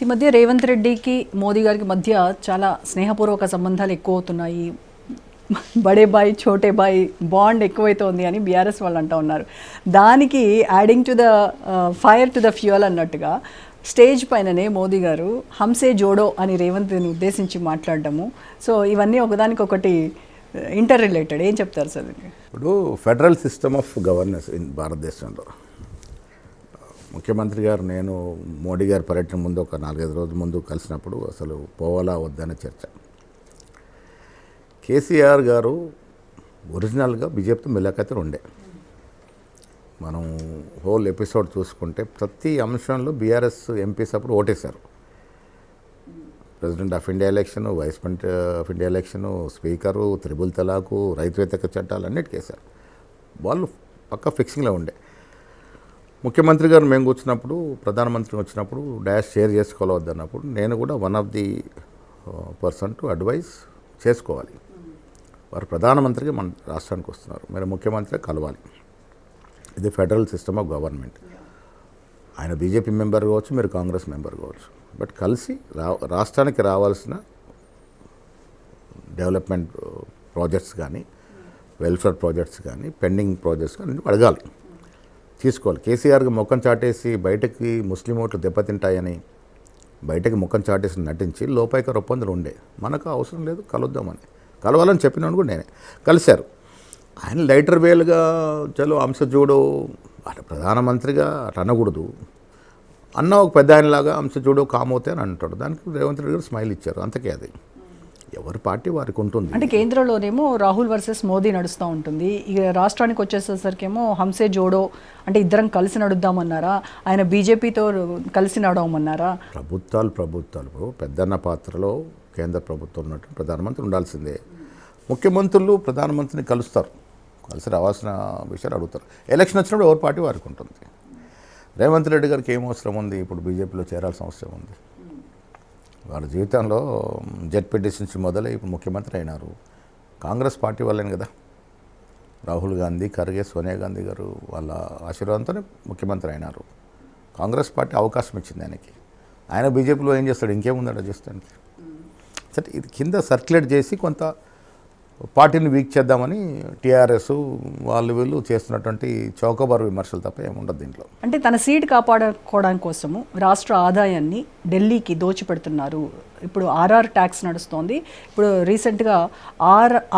ఈ మధ్య రేవంత్ రెడ్డికి మోదీ గారికి మధ్య చాలా స్నేహపూర్వక సంబంధాలు ఎక్కువ అవుతున్నాయి. బడే బాయ్ చోటే బాయ్ బాండ్ ఎక్కువైతోంది అని బీఆర్ఎస్ వాళ్ళు అంటూ ఉన్నారు. దానికి adding to the fire to the fuel అన్నట్టుగా స్టేజ్ పైననే మోదీ గారు హంసే జోడో అని రేవంత్ని ఉద్దేశించి మాట్లాడడము. సో ఇవన్నీ ఒకదానికొకటి ఇంటర్ రిలేటెడ్. ఏం చెప్తారు సార్? ఇప్పుడు federal system of governance in భారతదేశంలో ముఖ్యమంత్రి గారు నేను మోడీ గారి పర్యటన ముందు ఒక 4-5 రోజుల ముందు కలిసినప్పుడు అసలు పోవాలా వద్దనే చర్చ. కేసీఆర్ గారు ఒరిజినల్గా బీజేపీతో మిలాఖతలు ఉండే. మనం హోల్ ఎపిసోడ్ చూసుకుంటే ప్రతి అంశంలో బీఆర్ఎస్ ఎంపీస్ అప్పుడు ఓటేశారు. President of India election, vice president of India election, speaker, triple తలాకు, రైతు వ్యతిరేక చట్టాలు అన్నిటికీ వేశారు. వాళ్ళు పక్కా ఫిక్సింగ్లో ఉండే. ముఖ్యమంత్రి గారు మేము కూర్చున్నప్పుడు, ప్రధానమంత్రి వచ్చినప్పుడు డాష్ షేర్ చేసుకోవద్దన్నప్పుడు నేను కూడా one of the person to advice చేసుకోవాలి. వారు ప్రధానమంత్రికి మన రాష్ట్రానికి వస్తున్నారు, మీరు ముఖ్యమంత్రి కలవాలి. ఇది ఫెడరల్ సిస్టమ్ ఆఫ్ గవర్నమెంట్. ఆయన బీజేపీ మెంబర్ కావచ్చు, మీరు కాంగ్రెస్ మెంబర్ కావచ్చు, బట్ కలిసి రాష్ట్రానికి రావాల్సిన డెవలప్మెంట్ ప్రాజెక్ట్స్ కానీ, వెల్ఫేర్ ప్రాజెక్ట్స్ కానీ, పెండింగ్ ప్రాజెక్ట్స్ కానీ అడగాలి, తీసుకోవాలి. కేసీఆర్కి ముఖం చాటేసి బయటకి ముస్లిం ఓట్లు దెబ్బతింటాయని బయటకి ముఖం చాటేసి నటించి లోపైక ఒప్పందాలు ఉండే. మనకు అవసరం లేదు, కలుద్దామని కలవాలని చెప్పినాను కూడా నేనే. కలిశారు. ఆయన లైటర్ వేలుగా చలో అంశ చూడు అటు ప్రధానమంత్రిగా అటు అనకూడదు అన్న ఒక పెద్ద ఆయనలాగా అంశ చూడు కామవుతే అని అంటాడు. దానికి రేవంత్ రెడ్డి గారు స్మైల్ ఇచ్చారు. అంతకే అది ఎవరి పార్టీ వారికి ఉంటుంది. అంటే కేంద్రంలోనేమో రాహుల్ వర్సెస్ మోదీ నడుస్తూ ఉంటుంది, ఇక రాష్ట్రానికి వచ్చేసరికేమో హంసే జోడో అంటే ఇద్దరం కలిసి నడుద్దామన్నారా, ఆయన బీజేపీతో కలిసి నడవమన్నారా? ప్రభుత్వాలు పెద్దన్న పాత్రలో కేంద్ర ప్రభుత్వం ఉన్నట్టు ప్రధానమంత్రి ఉండాల్సిందే. ముఖ్యమంత్రులు ప్రధానమంత్రిని కలుస్తారు, కలిసి రావాల్సిన విషయాలు అడుగుతారు. ఎలక్షన్ వచ్చినప్పుడు ఎవరి పార్టీ వారికి ఉంటుంది. రేవంత్ రెడ్డి గారికి ఏం అవసరం ఉంది? ఇప్పుడు బీజేపీలో చేరాల్సిన అవసరం ఉంది. వాళ్ళ జీవితంలో జెడ్పీటీసీ నుంచి మొదలై ఇప్పుడు ముఖ్యమంత్రి అయినారు. కాంగ్రెస్ పార్టీ వాళ్ళని కదా. రాహుల్ గాంధీ, ఖర్గే, సోనియా గాంధీ గారు వాళ్ళ ఆశీర్వాదంతోనే ముఖ్యమంత్రి అయినారు. కాంగ్రెస్ పార్టీ అవకాశం ఇచ్చింది ఆయనకి. ఆయన బీజేపీలో ఏం చేస్తాడు? ఇంకేముందట చేస్తానికి. సరే, ఇది కింద సర్క్యులేట్ చేసి కొంత పార్టీని వీక్ చేద్దామని టీఆర్ఎస్ వీళ్ళు చేస్తున్నటువంటి చౌకబారు విమర్శలు తప్ప ఏముండదు దీంట్లో. అంటే తన సీట్ కాపాడుకోవడం కోసము రాష్ట్ర ఆదాయాన్ని ఢిల్లీకి దోచిపెడుతున్నారు. ఇప్పుడు ఆర్ఆర్ ట్యాక్స్ నడుస్తోంది. ఇప్పుడు రీసెంట్గా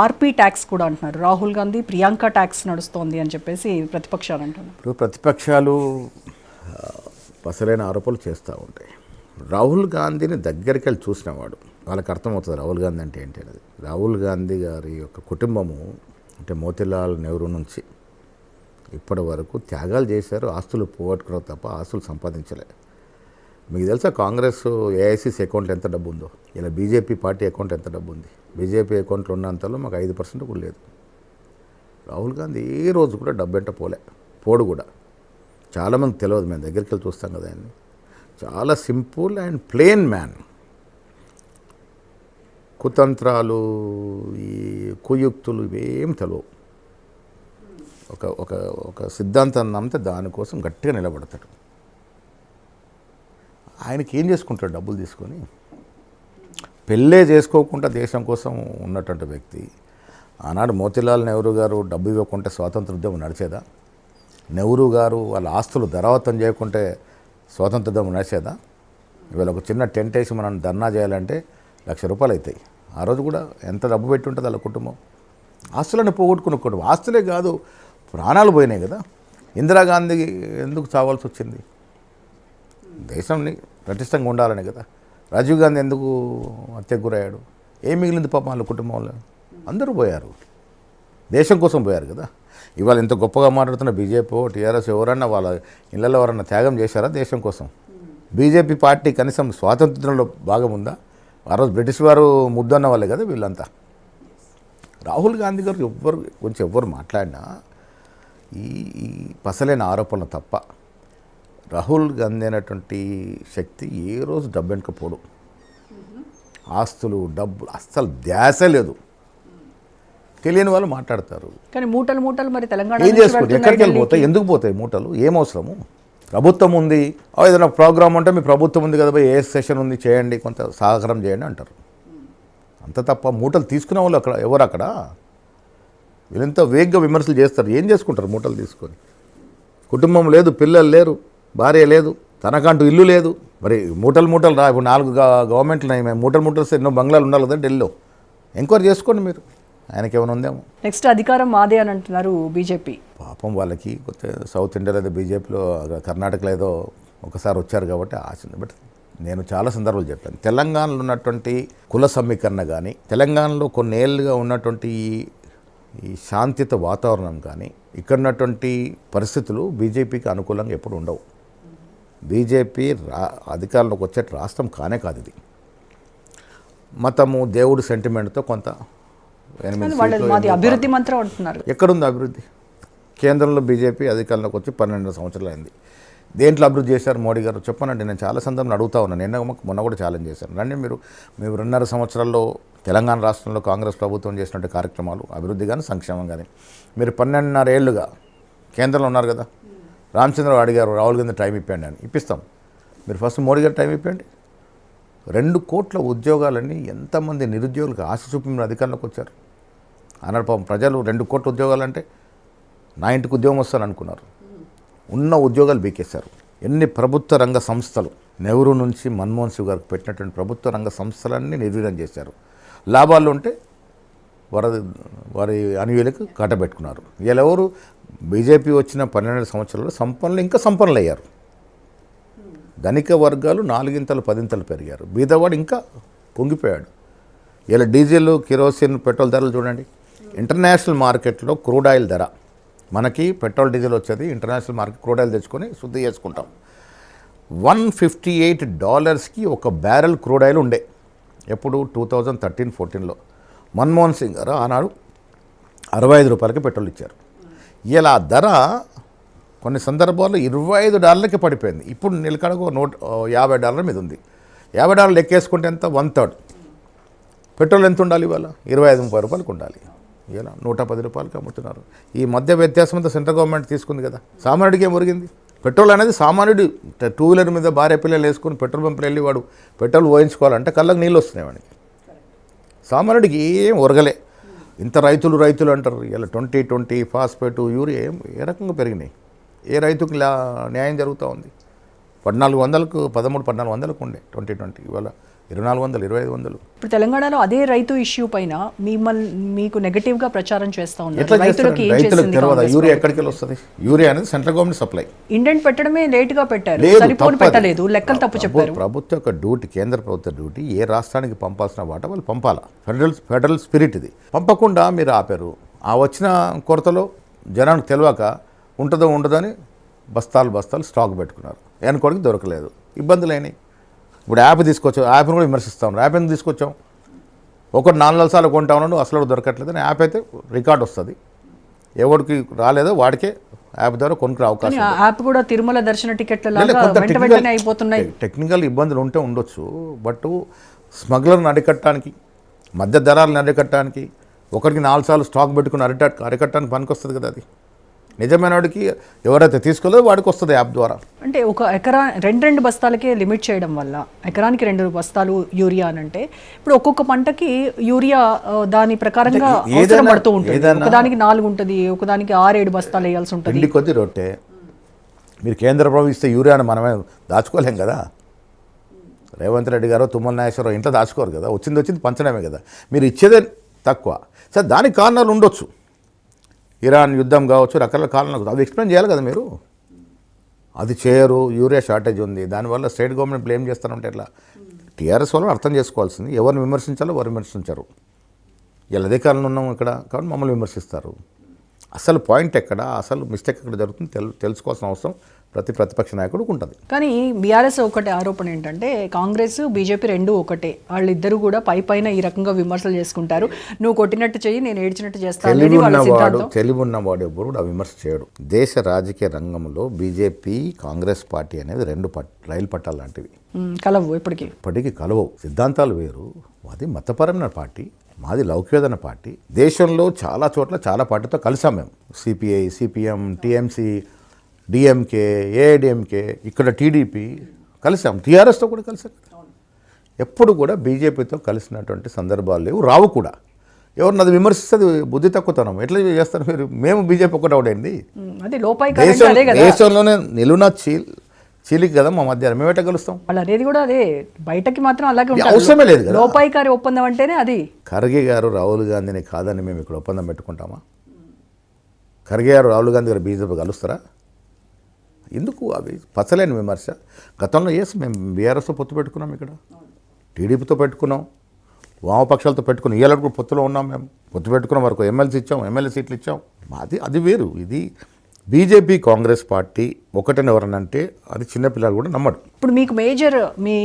ఆర్పీ ట్యాక్స్ కూడా అంటున్నారు. రాహుల్ గాంధీ ప్రియాంక ట్యాక్స్ నడుస్తోంది అని చెప్పేసి ప్రతిపక్షాలు అంటున్నారు. ఇప్పుడు ప్రతిపక్షాలు పసలైన ఆరోపణలు చేస్తూ ఉంటాయి. రాహుల్ గాంధీని దగ్గరికి వెళ్ళి చూసినవాడు వాళ్ళకి అర్థమవుతుంది రాహుల్ గాంధీ అంటే ఏంటి అనేది. రాహుల్ గాంధీ గారి యొక్క కుటుంబము అంటే మోతీలాల్ నెహ్రూ నుంచి ఇప్పటి వరకు త్యాగాలు చేశారు. ఆస్తులు పోగొట్టుకున్న తప్ప ఆస్తులు సంపాదించలే. మీకు తెలుసా కాంగ్రెస్ ఏఐసిసి అకౌంట్లో ఎంత డబ్బు ఉందో? ఇలా బీజేపీ పార్టీ అకౌంట్ ఎంత డబ్బు ఉంది? బీజేపీ అకౌంట్లో ఉన్నంతలో మాకు 5% కూడా లేదు. రాహుల్ గాంధీ ఏ రోజు కూడా డబ్బు ఎంట పోడు కూడా. చాలామంది తెలియదు, మేము దగ్గరికి వెళ్ళి చూస్తాం కదా ఆయన్ని. చాలా సింపుల్ అండ్ ప్లెయిన్ మ్యాన్. కుతంత్రాలు, ఈ కుయుక్తులు ఇవేం తెలియవు. ఒక సిద్ధాంతాన్ని నమ్మితే దానికోసం గట్టిగా నిలబడతాడు. ఆయనకి ఏం చేసుకుంటాడు? డబ్బులు తీసుకొని పెళ్ళే చేసుకోకుండా దేశం కోసం ఉన్నటువంటి వ్యక్తి. ఆనాడు మోతీలాల్ నెహ్రూ గారు డబ్బు ఇవ్వకుంటే స్వాతంత్ర ఉద్యమం నడిచేదా? నెహ్రూ గారు వాళ్ళ ఆస్తులు ధరావతం చేయకుంటే స్వాతంత్ర ఉద్యమం నడిచేదా? ఇవాళ ఒక చిన్న టెంట్ వేసి మనం ధర్నా చేయాలంటే ₹1,00,000 అవుతాయి. ఆ రోజు కూడా ఎంత డబ్బు పెట్టి ఉంటుంది వాళ్ళ కుటుంబం. ఆస్తులను పోగొట్టుకున్న కుటుంబం. ఆస్తులే కాదు, ప్రాణాలు పోయినాయి కదా. ఇందిరాగాంధీ ఎందుకు చావాల్సి వచ్చింది? దేశంని పటిష్టంగా ఉండాలని కదా. రాజీవ్ గాంధీ ఎందుకు హత్యకు గురయ్యాడు? ఏం మిగిలింది పాపం వాళ్ళ కుటుంబంలో? అందరూ పోయారు, దేశం కోసం పోయారు కదా. ఇవాళ ఇంత గొప్పగా మాట్లాడుతున్న బీజేపీ, టీఆర్ఎస్ ఎవరన్నా వాళ్ళ ఇళ్లలో ఎవరన్నా త్యాగం చేశారా దేశం కోసం? బీజేపీ పార్టీ కనీసం స్వాతంత్రంలో భాగం ఉందా? ఆ రోజు బ్రిటిష్ వారు ముద్దన్న వాళ్ళే కదా వీళ్ళంతా. రాహుల్ గాంధీ గారు ఎవ్వరు మాట్లాడినా ఈ పసలైన ఆరోపణలు తప్ప రాహుల్ గాంధీ అనేటువంటి శక్తి ఏ రోజు డబ్బు వెనుకపోడు. ఆస్తులు, డబ్బులు అస్సలు ధ్యాస లేదు. తెలియని వాళ్ళు మాట్లాడతారు. కానీ మూటలు మరి తెలంగాణ ఏం చేసుకోండి, ఎక్కడికి వెళ్ళిపోతాయి? ఎందుకు పోతాయి మూటలు? ఏం అవసరము? ప్రభుత్వం ఉంది, ఏదైనా ప్రోగ్రామ్ ఉంటే మీ ప్రభుత్వం ఉంది కదా ఏ సెషన్ ఉంది చేయండి, కొంత సహకారం చేయండి అంటారు. అంత తప్ప మూటలు తీసుకునే వాళ్ళు అక్కడ ఎవరు అక్కడ వీళ్ళంతా వేగ్గా విమర్శలు చేస్తారు. ఏం చేసుకుంటారు మూటలు తీసుకొని? కుటుంబం లేదు, పిల్లలు లేరు, భార్య లేదు, తనకంటూ ఇల్లు లేదు. మరి మూటలు రా, ఇప్పుడు 4 గవర్నమెంట్లు ఉన్నాయి, మేము మూటలు ఎన్నో బంగ్లాలు ఉండాలి కదా ఢిల్లీలో. ఎంక్వైరీ చేసుకోండి మీరు, ఆయనకి ఏమైనా ఉందేమో. నెక్స్ట్ అధికారం మాదే అని అంటున్నారు బీజేపీ. పాపం వాళ్ళకి కొత్త సౌత్ ఇండియాలో ఏదో బీజేపీలో కర్ణాటకలో ఏదో ఒకసారి వచ్చారు కాబట్టి ఆశ ఉంది. బట్ నేను చాలా సందర్భాలు చెప్పాను, తెలంగాణలో ఉన్నటువంటి కుల సమీకరణ కానీ, తెలంగాణలో కొన్నేళ్ళుగా ఉన్నటువంటి ఈ శాంతియుత వాతావరణం కానీ, ఇక్కడ ఉన్నటువంటి పరిస్థితులు బీజేపీకి అనుకూలంగా ఎప్పుడు ఉండవు. బీజేపీ అధికారంలోకి వచ్చే రాష్ట్రం కానే కాదు ఇది. మతము దేవుడు సెంటిమెంట్తో కొంత 8 అభివృద్ధి మంత్రం అంటున్నారు. ఎక్కడుంది అభివృద్ధి? కేంద్రంలో బీజేపీ అధికారంలోకి వచ్చి 12 సంవత్సరాలు అయింది. దేంట్లో అభివృద్ధి చేశారు మోడీ గారు చెప్పనండి. నేను చాలా సందర్భంలో అడుగుతా ఉన్నాను, మొన్న కూడా ఛాలెంజ్ చేశాను. రండి మీరు 2.5 సంవత్సరాల్లో తెలంగాణ రాష్ట్రంలో కాంగ్రెస్ ప్రభుత్వం చేసినట్టు కార్యక్రమాలు, అభివృద్ధి కానీ సంక్షేమం కానీ, మీరు 12.5 ఏళ్ళుగా కేంద్రంలో ఉన్నారు కదా. రామచంద్రరావు అడిగారు రాహుల్ గాంధీ టైం ఇప్పండి అని, ఇప్పిస్తాం. మీరు ఫస్ట్ మోడీ గారు టైం ఇప్పండి. 2 కోట్ల ఉద్యోగాలన్నీ ఎంతమంది నిరుద్యోగులకు ఆశ చూపి మీరు అధికారంలోకి వచ్చారు. ఆనాడు పాపం ప్రజలు 2 కోట్ల ఉద్యోగాలంటే నా ఇంటికి ఉద్యోగం వస్తాను అనుకున్నారు. ఉన్న ఉద్యోగాలు బీకేశారు. ఎన్ని ప్రభుత్వ రంగ సంస్థలు, నెహ్రూ నుంచి మన్మోహన్ సింగ్ గారికి పెట్టినటువంటి ప్రభుత్వ రంగ సంస్థలన్నీ నిర్వీర్యం చేశారు. లాభాలు ఉంటే వారి అనుయులకు కట్టబెట్టుకున్నారు. వీళ్ళెవరు బీజేపీ వచ్చిన 12 సంవత్సరాల్లో సంపన్నులు ఇంకా సంపన్నులు అయ్యారు. ధనిక వర్గాలు 4 10 పెరిగారు, బీదవాడు ఇంకా పొంగిపోయాడు. ఇలా డీజిల్, కిరోసిన్, పెట్రోల్ ధరలు చూడండి. ఇంటర్నేషనల్ మార్కెట్లో క్రూడ్ ఆయిల్ ధర, మనకి పెట్రోల్ డీజిల్ వచ్చేది ఇంటర్నేషనల్ మార్కెట్ క్రూడ్ ఆయిల్ తెచ్చుకొని శుద్ధి చేసుకుంటాం. $158కి ఒక బ్యారెల్ క్రూడ్ ఆయిల్ ఉండే. ఎప్పుడు 2013-14లో మన్మోహన్ సింగ్ గారు ఆనాడు $65 పెట్రోల్ ఇచ్చారు. ఇలా ధర కొన్ని సందర్భాల్లో $25కి పడిపోయింది. ఇప్పుడు నిలకడకు $50 మీద ఉంది. $50 లెక్కేసుకుంటే ఎంత? 1/3. పెట్రోల్ ఎంత ఉండాలి ఇవాళ? 25-30 రూపాయలకు ఉండాలి. ఇలా $110కి అమ్ముతున్నారు. ఈ మధ్య వ్యత్యాసం అంతా సెంట్రల్ గవర్నమెంట్ తీసుకుంది కదా. సామాన్యుడికి ఏం ఒరిగింది? పెట్రోల్ అనేది సామాన్యుడు 2 వీలర్ మీద భార్య పిల్లలు వేసుకుని పెట్రోల్ పంపులు వెళ్ళి వాడు పెట్రోల్ పోయించుకోవాలంటే కళ్ళకు నీళ్ళు వస్తున్నాయి వాడికి. సామాన్యుడికి ఏం ఒరగలే. ఇంత రైతులు అంటారు. ఇలా 2020 ఫాస్ఫేట్, యూరియా ఏ రకంగా పెరిగినాయి? ఏ రైతుకి న్యాయం జరుగుతూ ఉంది? 1400కు 1300-1400కు ఉండే 2020, ఇవాళ 2400, 2500. ఇప్పుడు తెలంగాణలో అదే రైతు ఇష్యూ పైన మీకు నెగటివ్గా ప్రచారం చేస్తూ ఉన్నారు. రైతులకు తెలియదా యూరియా ఎక్కడికి వస్తుంది? యూరియా అనేది సెంట్రల్ గవర్నమెంట్ సప్లై. ఇండెంట్ పెట్టడమే లేట్గా పెట్టారు, సరిపోను పెట్టలేదు, లెక్కలు తప్పు చెప్పారు. ప్రభుత్వ యొక్క డ్యూటీ, కేంద్ర ప్రభుత్వ డ్యూటీ ఏ రాష్ట్రానికి పంపాల్సిన వాటా వాళ్ళు పంపాలా. ఫెడరల్ స్పిరిట్ ఇది. పంపకుండా మీరు ఆపారు. ఆ వచ్చిన కొరతలో జనానికి తెలియక ఉంటుందో ఉండదని బస్తాలు స్టాక్ పెట్టుకున్నారు. ఎన్నుకోడికి దొరకలేదు, ఇబ్బందులు అయినాయి. ఇప్పుడు యాప్ తీసుకొచ్చాం, యాప్ని కూడా విమర్శిస్తా ఉన్నాం. యాప్ ఎందుకు తీసుకొచ్చాం? ఒకటి 4 సార్లు కొంటా ఉన్నాడు, అసలు దొరకట్లేదు అని. యాప్ అయితే రికార్డ్ వస్తుంది, ఎవరికి రాలేదో వాడికే యాప్ ద్వారా కొనుక్కునే అవకాశం. యాప్ కూడా తిరుమల దర్శన టికెట్ల అయిపోతున్నాయి. టెక్నికల్ ఇబ్బందులు ఉంటే ఉండొచ్చు. బట్ స్మగ్లర్ని అరికట్టడానికి, మధ్య ధరలను అరికట్టడానికి, ఒకరికి 4 సార్లు స్టాక్ పెట్టుకుని అరికట్టడానికి పనికొస్తుంది కదా. అది నిజమైన వాడికి ఎవరైతే తీసుకోలేదో వాడికి వస్తుంది యాప్ ద్వారా. అంటే ఒక ఎకరా 2 బస్తాలకే లిమిట్ చేయడం వల్ల ఎకరానికి 2 బస్తాలు యూరియా అని అంటే ఇప్పుడు ఒక్కొక్క పంటకి యూరియా దాని ప్రకారంగా అవసరం పడుతూ ఉంటుంది. ఒకదానికి 4 ఉంటుంది, ఒకదానికి 6-7 బస్తాలు వేయాల్సి ఉంటుంది. ఇంటి కొద్ది రొట్టె. మీరు కేంద్ర ప్రభుత్వం ఇస్తే యూరియాను మనమే దాచుకోలేం కదా. రేవంత్ రెడ్డి గారు, తుమ్మల నాగేశ్వరరావు ఇంట్లో దాచుకోరు కదా. వచ్చింది పంచడమే కదా. మీరు ఇచ్చేదే తక్కువ. సరే, దానికి కారణాలు ఉండొచ్చు. ఇరాన్ యుద్ధం కావచ్చు, రకరకాల కారణాలు. అవి ఎక్స్ప్లెయిన్ చేయాలి కదా మీరు. అది చేయరు. యూరియా షార్టేజ్ ఉంది, దానివల్ల స్టేట్ గవర్నమెంట్ బ్లేమ్ చేస్తారంటే ఎట్లా? టీఆర్ఎస్ వాళ్ళు అర్థం చేసుకోవాల్సింది, ఎవరిని విమర్శించాలో వారు విమర్శించారు. ఇలా అధికారంలో ఉన్నాం ఇక్కడ కాబట్టి మమ్మల్ని విమర్శిస్తారు. అసలు పాయింట్ ఎక్కడ, అసలు మిస్టేక్ ఎక్కడ జరుగుతుంది తెలుసుకోవాల్సిన అవసరం ప్రతి ప్రతిపక్ష నాయకుడికి ఉంటుంది. కానీ బీఆర్ఎస్ ఒకటే ఆరోపణ ఏంటంటే కాంగ్రెస్ బీజేపీ 2 ఒకటే. వాళ్ళిద్దరూ కూడా పైన ఈ రకంగా విమర్శలు చేసుకుంటారు. నువ్వు కొట్టినట్టు చెయ్యి, నేను ఏడ్చినట్టు చేస్తాను. తెలివి ఉన్నవాడు ఎవరు కూడా విమర్శ చేయడు. దేశ రాజకీయ రంగంలో బీజేపీ, కాంగ్రెస్ పార్టీ అనేది 2 రైలు పట్టాలు లాంటివి. కలవు, ఇప్పటికీ కలవవు. సిద్ధాంతాలు వేరు. అది మతపరమైన పార్టీ, మాది లౌకికమైన పార్టీ. దేశంలో చాలా చోట్ల చాలా పార్టీతో కలిసాం మేము. CPI, CPM, TMC, DMK, AIADMK, ఇక్కడ టీడీపీ కలిసాం, టీఆర్ఎస్తో కూడా కలిసాం. ఎప్పుడు కూడా బీజేపీతో కలిసినటువంటి సందర్భాలు లేవు, రావు కూడా. ఎవరిని అది విమర్శిస్తే అది బుద్ధి తక్కువతనం. ఎట్లా చేస్తారు మీరు? మేము బీజేపీ ఒకటి అవడండి. అదే లోపాయికారి అంటే అదే కదా. దేశంలోనే నిలువున చీలికి కదా మా మధ్యాహ్నం, మేము ఎట్లా కలుస్తాం? వాళ్ళు అనేది కూడా అదే, బయటకి మాత్రం అలాగే ఇది ఉంటారు. అవసరమే లేదు కదా. లోపాయికారి ఒప్పందం అంటేనే అది. ఖర్గే గారు రాహుల్ గాంధీని కాదని మేము ఇక్కడ ఒప్పందం పెట్టుకుంటామా? ఖర్గే గారు రాహుల్ గాంధీ గారు బీజేపీ కలుస్తారా? ఎందుకు అవి పచ్చలేని విమర్శ? గతంలో మేము బీఆర్ఎస్తో పొత్తు పెట్టుకున్నాం, ఇక్కడ టీడీపీతో పెట్టుకున్నాం, వామపక్షాలతో పెట్టుకున్నాం, ఇవాళ కూడా పొత్తులో ఉన్నాం. మేము పొత్తు పెట్టుకున్నాం, వరకు ఎమ్మెల్సీ ఇచ్చాం, ఎమ్మెల్యే సీట్లు ఇచ్చాం. అది వేరు. ఇది బీజేపీ కాంగ్రెస్ పార్టీ ఒకటని ఎవరనంటే అది చిన్నపిల్లలు కూడా నమ్మడు. ఇప్పుడు మీకు మేజర్ మీ